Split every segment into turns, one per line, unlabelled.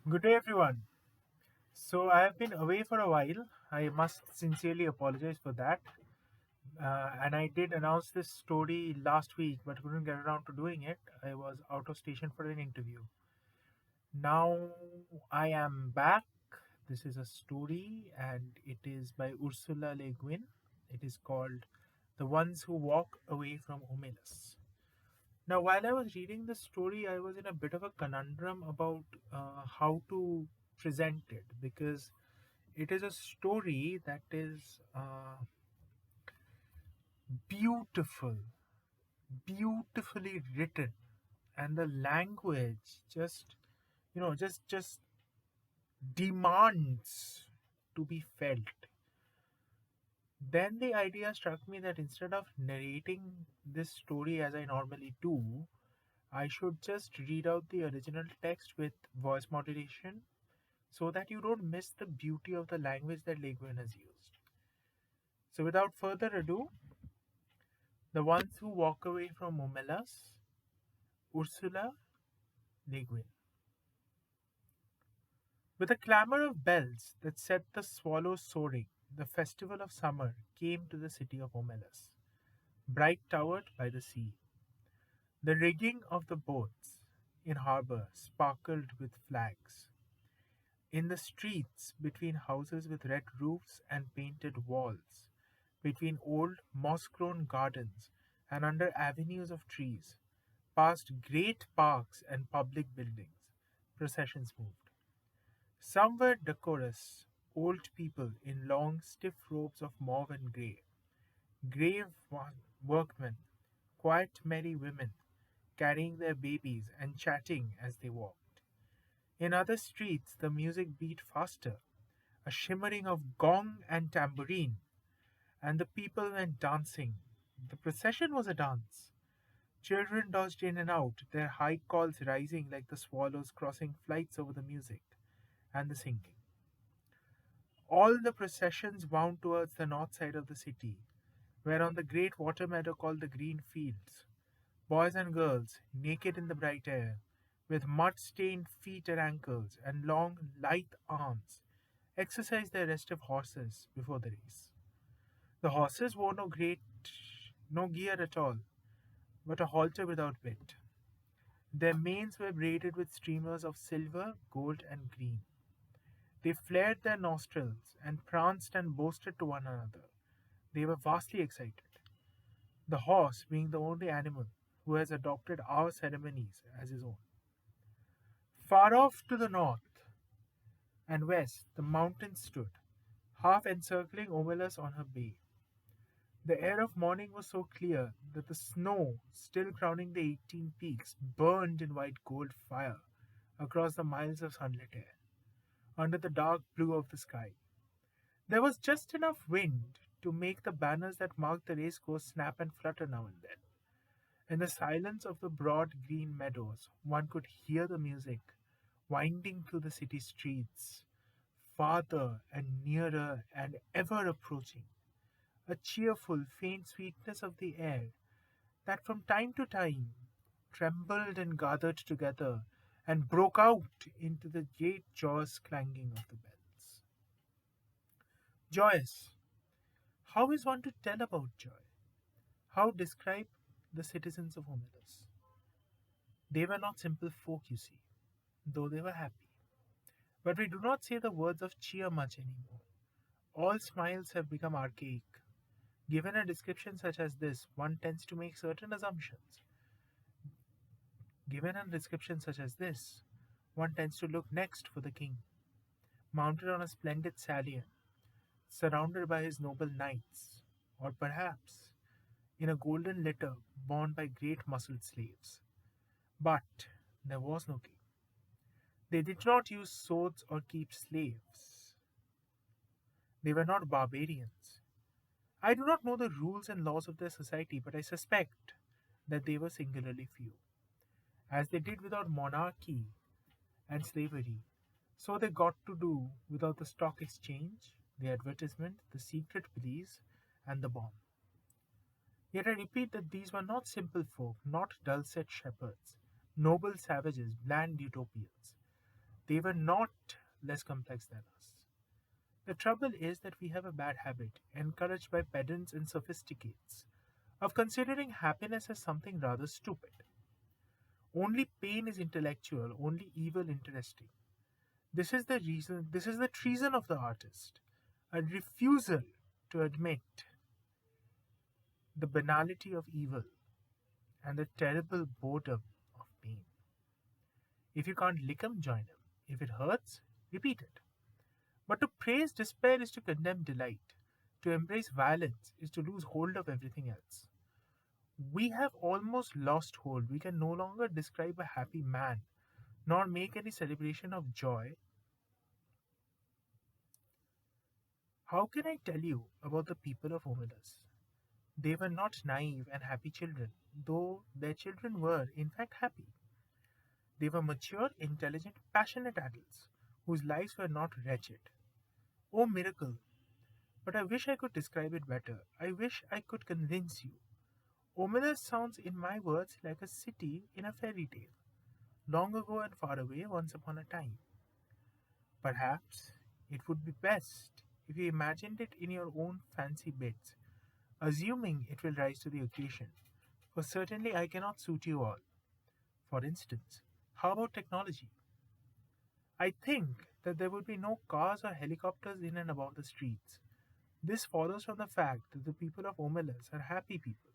Good day, everyone. So, I have been away for a while. I must sincerely apologize for that. And I did announce this story last week, but couldn't get around to doing it. I was out of station for an interview. Now I am back. This is a story, and it is by Ursula Le Guin. It is called The Ones Who Walk Away from Omelas. Now, while I was reading the story, I was in a bit of a conundrum about how to present it because it is a story that is beautiful, beautifully written, and the language just demands to be felt. Then the idea struck me that instead of narrating this story as I normally do, I should just read out the original text with voice modulation so that you don't miss the beauty of the language that Le Guin has used. So, without further ado, the ones who walk away from Momelas, Ursula Le Guin. With a clamour of bells that set the swallows soaring, the festival of summer came to the city of Omelas, bright towered by the sea. The rigging of the boats in harbour sparkled with flags. In the streets, between houses with red roofs and painted walls, between old moss grown gardens and under avenues of trees, past great parks and public buildings, processions moved. Some were decorous, old people in long, stiff robes of mauve and grey, grave workmen, quiet, merry women, carrying their babies and chatting as they walked. In other streets, the music beat faster, a shimmering of gong and tambourine, and the people went dancing. The procession was a dance. Children dodged in and out, their high calls rising like the swallows crossing flights over the music and the singing. All the processions wound towards the north side of the city, where on the great water meadow called the Green Fields, boys and girls, naked in the bright air, with mud stained feet and ankles and long, lithe arms, exercised their restive horses before the race. The horses wore no gear at all, but a halter without bit. Their manes were braided with streamers of silver, gold, and green. They flared their nostrils and pranced and boasted to one another. They were vastly excited, the horse being the only animal who has adopted our ceremonies as his own. Far off to the north and west, the mountains stood, half encircling Omelas on her bay. The air of morning was so clear that the snow, still crowning the 18 peaks, burned in white gold fire across the miles of sunlit air, under the dark blue of the sky. There was just enough wind to make the banners that marked the race course snap and flutter now and then. In the silence of the broad green meadows, one could hear the music winding through the city streets, farther and nearer and ever approaching, a cheerful, faint sweetness of the air that from time to time trembled and gathered together and broke out into the great joyous clanging of the bells. Joyous. How is one to tell about joy? How describe the citizens of Homilus? They were not simple folk, you see, though they were happy. But we do not say the words of cheer much anymore. All smiles have become archaic. Given a description such as this, one tends to make certain assumptions. Given a description such as this, one tends to look next for the king, mounted on a splendid stallion, surrounded by his noble knights, or perhaps in a golden litter borne by great muscled slaves. But there was no king. They did not use swords or keep slaves. They were not barbarians. I do not know the rules and laws of their society, but I suspect that they were singularly few. As they did without monarchy and slavery, so they got to do without the stock exchange, the advertisement, the secret police, and the bomb. Yet I repeat that these were not simple folk, not dulcet shepherds, noble savages, bland utopians. They were not less complex than us. The trouble is that we have a bad habit, encouraged by pedants and sophisticates, of considering happiness as something rather stupid. Only pain is intellectual, only evil interesting. This is the treason of the artist, a refusal to admit the banality of evil and the terrible boredom of pain. If you can't lick 'em, join 'em. If it hurts, repeat it. But to praise despair is to condemn delight. To embrace violence is to lose hold of everything else. We have almost lost hold. We can no longer describe a happy man, nor make any celebration of joy. How can I tell you about the people of Omilas? They were not naive and happy children, though their children were, in fact, happy. They were mature, intelligent, passionate adults whose lives were not wretched. Oh, miracle! But I wish I could describe it better. I wish I could convince you. Omilas sounds, in my words, like a city in a fairy tale, long ago and far away, once upon a time. Perhaps it would be best if you imagined it in your own fancy bits, assuming it will rise to the occasion, for certainly I cannot suit you all. For instance, how about technology? I think that there would be no cars or helicopters in and about the streets. This follows from the fact that the people of Omelas are happy people.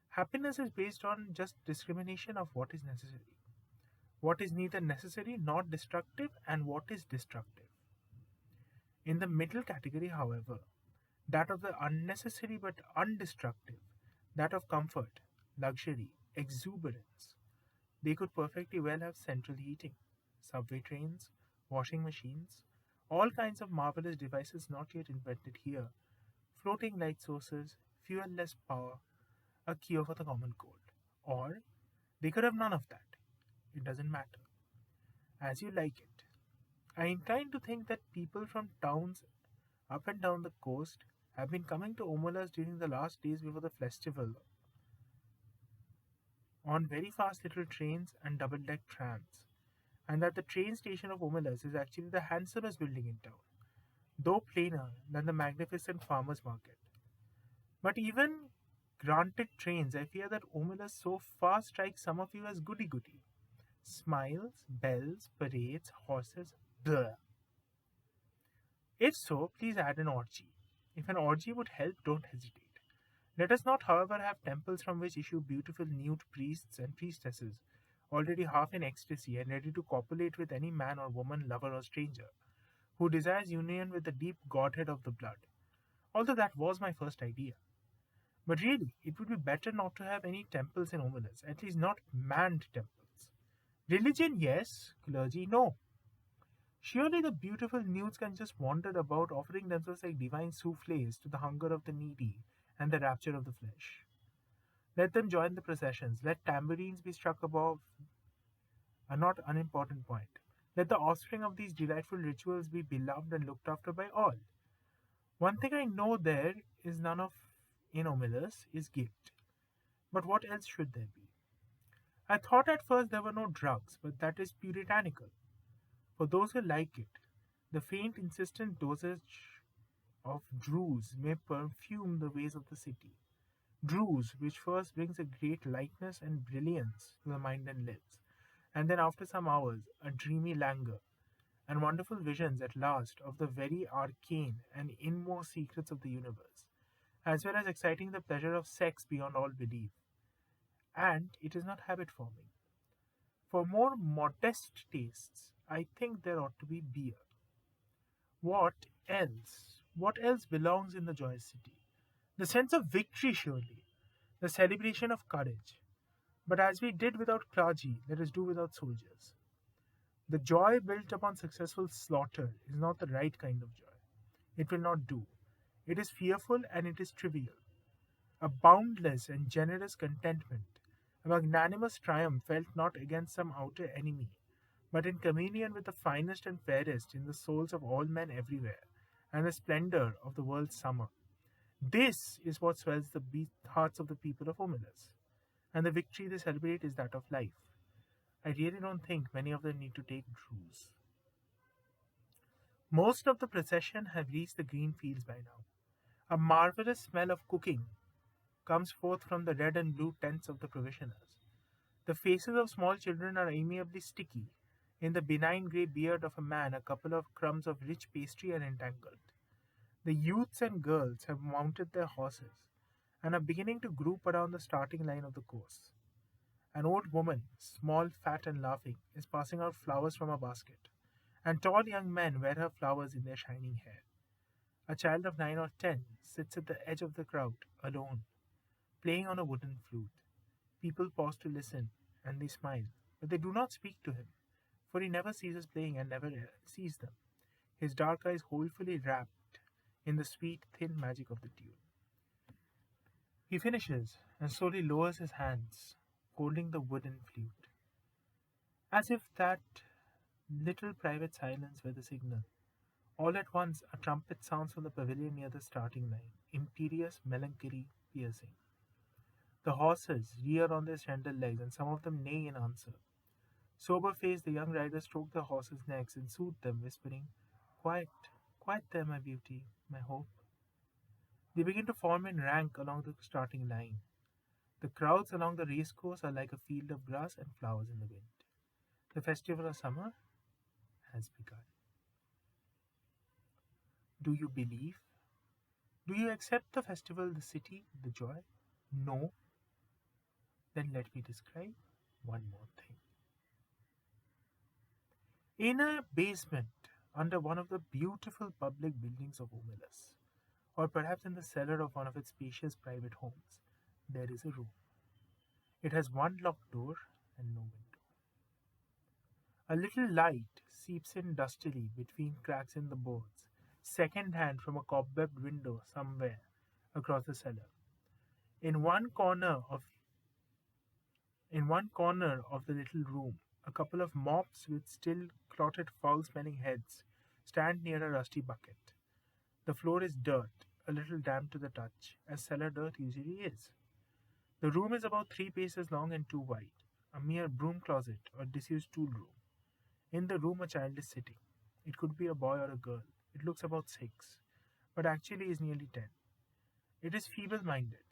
Happiness is based on just discrimination of what is necessary, what is neither necessary nor destructive, and what is destructive. In the middle category, however, that of the unnecessary but undestructive, that of comfort, luxury, exuberance, they could perfectly well have central heating, subway trains, washing machines, all kinds of marvelous devices not yet invented here, floating light sources, fuel-less power, a cure for the common cold. Or they could have none of that. It doesn't matter. As you like it. I incline to think that people from towns up and down the coast have been coming to Omolas during the last days before the festival on very fast little trains and double deck trams, and that the train station of Omelas is actually the handsomest building in town, though plainer than the magnificent farmers' market. But even granted trains, I fear that Omelas so far strikes some of you as goody goody. Smiles, bells, parades, horses, blah. If so, please add an orgy. If an orgy would help, don't hesitate. Let us not, however, have temples from which issue beautiful nude priests and priestesses, already half in ecstasy and ready to copulate with any man or woman, lover or stranger, who desires union with the deep godhead of the blood. Although that was my first idea. But really, it would be better not to have any temples in Omelas, at least not manned temples. Religion, yes. Clergy, no. Surely the beautiful nudes can just wander about offering themselves like divine souffles to the hunger of the needy and the rapture of the flesh. Let them join the processions. Let tambourines be struck above a not unimportant point. Let the offspring of these delightful rituals be beloved and looked after by all. One thing I know there is none of in Omelas is guilt. But what else should there be? I thought at first there were no drugs, but that is puritanical. For those who like it, the faint, insistent dosage of druse may perfume the ways of the city. Druse, which first brings a great lightness and brilliance to the mind and lips, and then after some hours, a dreamy languor, and wonderful visions at last of the very arcane and inmost secrets of the universe, as well as exciting the pleasure of sex beyond all belief. And it is not habit forming. For more modest tastes, I think there ought to be beer. What else? What else belongs in the joyous city? The sense of victory, surely, the celebration of courage. But as we did without clergy, let us do without soldiers. The joy built upon successful slaughter is not the right kind of joy. It will not do. It is fearful and it is trivial. A boundless and generous contentment, a magnanimous triumph felt not against some outer enemy, but in communion with the finest and fairest in the souls of all men everywhere, and the splendor of the world's summer. This is what swells the hearts of the people of Omelas, and the victory they celebrate is that of life. I really don't think many of them need to take drugs. Most of the procession have reached the green fields by now. A marvelous smell of cooking comes forth from the red and blue tents of the provisioners. The faces of small children are amiably sticky. In the benign grey beard of a man, a couple of crumbs of rich pastry are entangled. The youths and girls have mounted their horses and are beginning to group around the starting line of the course. An old woman, small, fat, and laughing, is passing out flowers from a basket, and tall young men wear her flowers in their shining hair. A child of 9 or 10 sits at the edge of the crowd, alone, playing on a wooden flute. People pause to listen, and they smile, but they do not speak to him, for he never ceases playing and never sees them, his dark eyes wholly wrapped in the sweet, thin magic of the tune. He finishes and slowly lowers his hands, holding the wooden flute, as if that little private silence were the signal. All at once, a trumpet sounds from the pavilion near the starting line, imperious, melancholy, piercing. The horses rear on their slender legs, and some of them neigh in answer. Sober faced, the young riders stroke the horses' necks and soothe them, whispering, "Quiet, quiet there, my beauty, my hope." They begin to form in rank along the starting line. The crowds along the racecourse are like a field of grass and flowers in the wind. The festival of summer has begun. Do you believe? Do you accept the festival, the city, the joy? No? Then let me describe one more thing. In a basement under one of the beautiful public buildings of Omelas, or perhaps in the cellar of one of its spacious private homes, there is a room. It has one locked door and no window. A little light seeps in dustily between cracks in the boards, second hand from a cobwebbed window somewhere across the cellar. In one corner of the little room, a couple of mops with still clotted foul-smelling heads stand near a rusty bucket. The floor is dirt, a little damp to the touch, as cellar dirt usually is. The room is about 3 paces long and 2 wide, a mere broom closet or disused tool room. In the room, a child is sitting. It could be a boy or a girl. It looks about 6, but actually is nearly 10. It is feeble minded.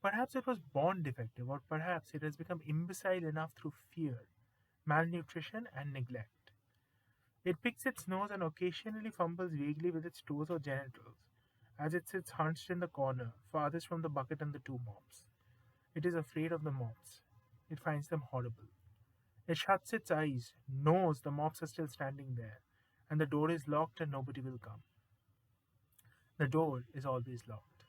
Perhaps it was born defective, or perhaps it has become imbecile enough through fear, malnutrition, and neglect. It picks its nose and occasionally fumbles vaguely with its toes or genitals as it sits hunched in the corner, farthest from the bucket and the 2 mops. It is afraid of the mops. It finds them horrible. It shuts its eyes, knows the mops are still standing there, and the door is locked and nobody will come. The door is always locked,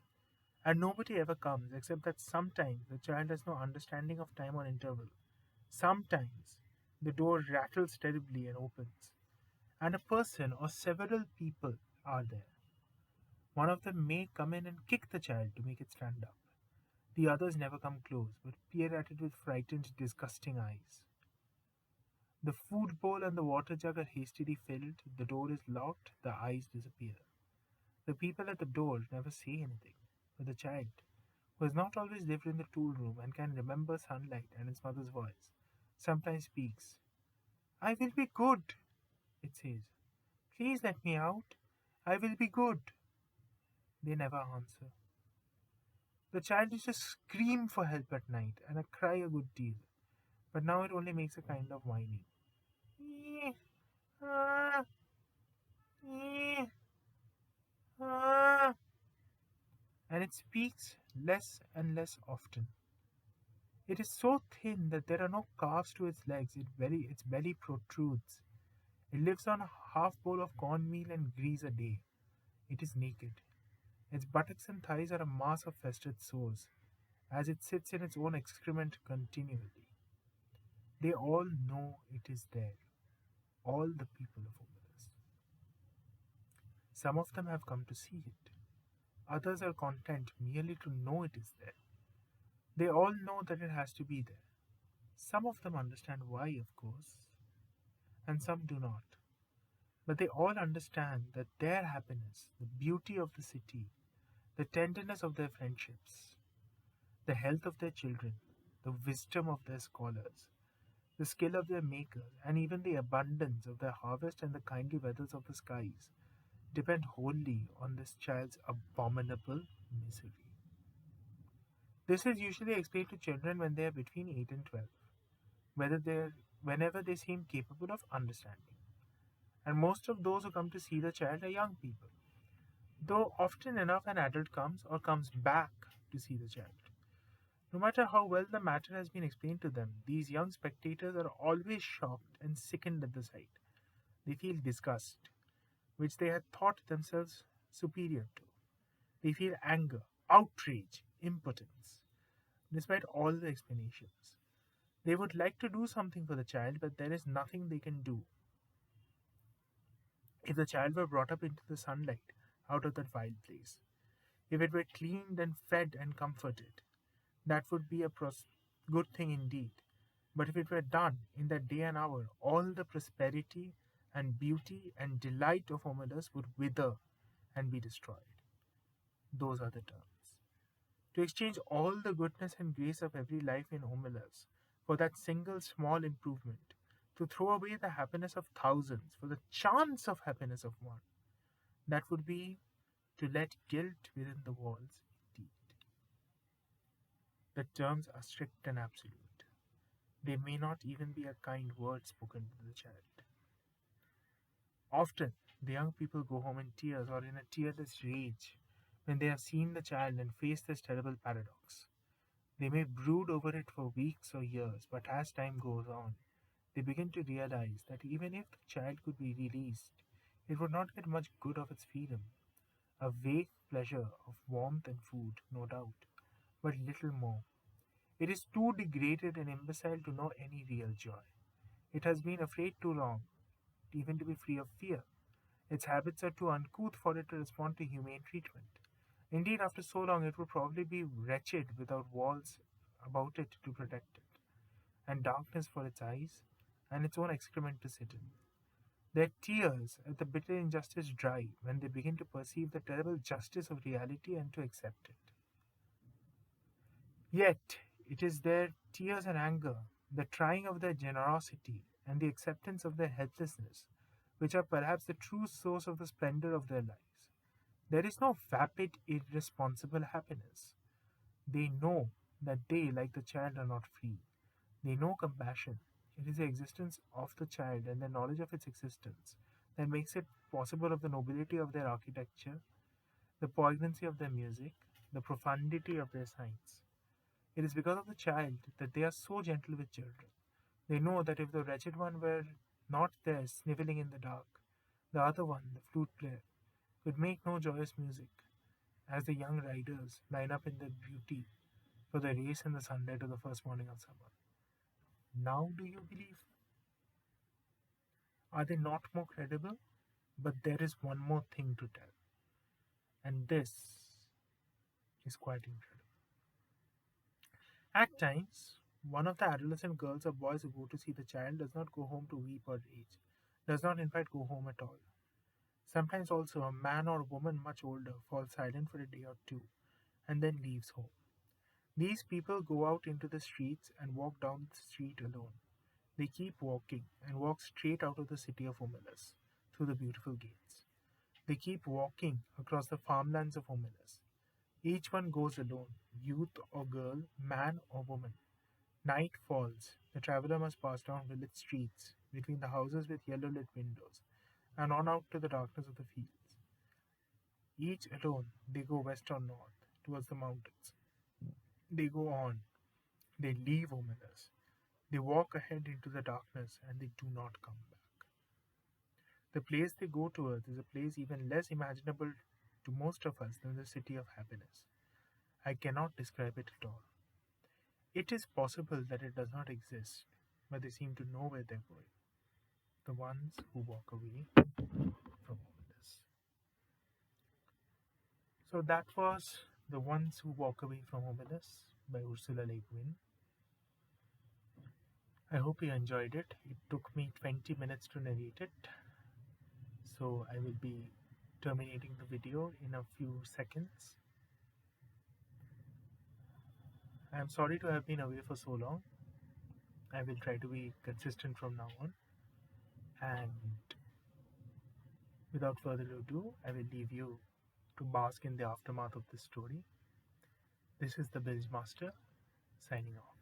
and nobody ever comes except that sometimes the child has no understanding of time or interval. Sometimes the door rattles terribly and opens, and a person or several people are there. One of them may come in and kick the child to make it stand up. The others never come close, but peer at it with frightened, disgusting eyes. The food bowl and the water jug are hastily filled, the door is locked, the eyes disappear. The people at the door never say anything, but the child, who has not always lived in the tool room and can remember sunlight and its mother's voice, sometimes speaks. "I will be good," it says. "Please let me out. I will be good." They never answer. The child used to scream for help at night and I cry a good deal, but now it only makes a kind of whining. "Eh, ah, eh, ah," and it speaks less and less often. It is so thin that there are no calves to its legs, its belly protrudes. It lives on a half bowl of cornmeal and grease a day. It is naked. Its buttocks and thighs are a mass of festered sores, as it sits in its own excrement continually. They all know it is there, all the people of Omelas. Some of them have come to see it. Others are content merely to know it is there. They all know that it has to be there. Some of them understand why, of course, and some do not. But they all understand that their happiness, the beauty of the city, the tenderness of their friendships, the health of their children, the wisdom of their scholars, The skill of their maker, and even the abundance of their harvest and the kindly weathers of the skies depend wholly on this child's abominable misery. This is usually explained to children when they are between 8 and 12, whether they're, whenever they seem capable of understanding. And most of those who come to see the child are young people, though often enough an adult comes or comes back to see the child. No matter how well the matter has been explained to them, these young spectators are always shocked and sickened at the sight. They feel disgust, which they had thought themselves superior to. They feel anger, outrage, impotence, despite all the explanations. They would like to do something for the child, but there is nothing they can do. If the child were brought up into the sunlight out of that wild place, if it were cleaned and fed and comforted, that would be a good thing indeed. But if it were done in that day and hour, all the prosperity and beauty and delight of Homilus would wither and be destroyed. Those are the terms. To exchange all the goodness and grace of every life in Homilus for that single small improvement, to throw away the happiness of thousands for the chance of happiness of one, that would be to let guilt within the walls indeed. The terms are strict and absolute. They may not even be a kind word spoken to the child. Often, the young people go home in tears or in a tearless rage when they have seen the child and face this terrible paradox. They may brood over it for weeks or years, but as time goes on, they begin to realize that even if the child could be released, it would not get much good of its freedom. A vague pleasure of warmth and food, no doubt, but little more. It is too degraded and imbecile to know any real joy. It has been afraid too long, even to be free of fear. Its habits are too uncouth for it to respond to humane treatment. Indeed, after so long, it would probably be wretched without walls about it to protect it, and darkness for its eyes, and its own excrement to sit in. Their tears at the bitter injustice dry when they begin to perceive the terrible justice of reality and to accept it. Yet, it is their tears and anger, the trying of their generosity, and the acceptance of their helplessness, which are perhaps the true source of the splendor of their lives. There is no vapid, irresponsible happiness. They know that they, like the child, are not free. They know compassion. It is the existence of the child and the knowledge of its existence that makes it possible of the nobility of their architecture, the poignancy of their music, the profundity of their science. It is because of the child that they are so gentle with children. They know that if the wretched one were not there snivelling in the dark, the other one, the flute player, could make no joyous music, as the young riders line up in their beauty for the race in the sunlight of the first morning of summer. Now do you believe? Are they not more credible? But there is one more thing to tell, and this is quite incredible. At times, one of the adolescent girls or boys who go to see the child does not go home to weep or rage, does not in fact go home at all. Sometimes also a man or woman much older falls silent for a day or two and then leaves home. These people go out into the streets and walk down the street alone. They keep walking and walk straight out of the city of Homilus through the beautiful gates. They keep walking across the farmlands of Homilus. Each one goes alone, youth or girl, man or woman. Night falls. The traveller must pass down village streets, between the houses with yellow lit windows, and on out to the darkness of the fields. Each alone, they go west or north, towards the mountains. They go on. They leave Homilus. They walk ahead into the darkness and they do not come back. The place they go towards is a place even less imaginable to most of us than the city of happiness. I cannot describe it at all. It is possible that it does not exist, but they seem to know where they're going. The ones who walk away from Homilus. So that was The Ones Who Walk Away from Homilus by Ursula Le Guin. I hope you enjoyed it. It took me 20 minutes to narrate it, so I will be terminating the video in a few seconds. I am sorry to have been away for so long. I will try to be consistent from now on. And without further ado, I will leave you to bask in the aftermath of this story. This is the Bilge Master signing off.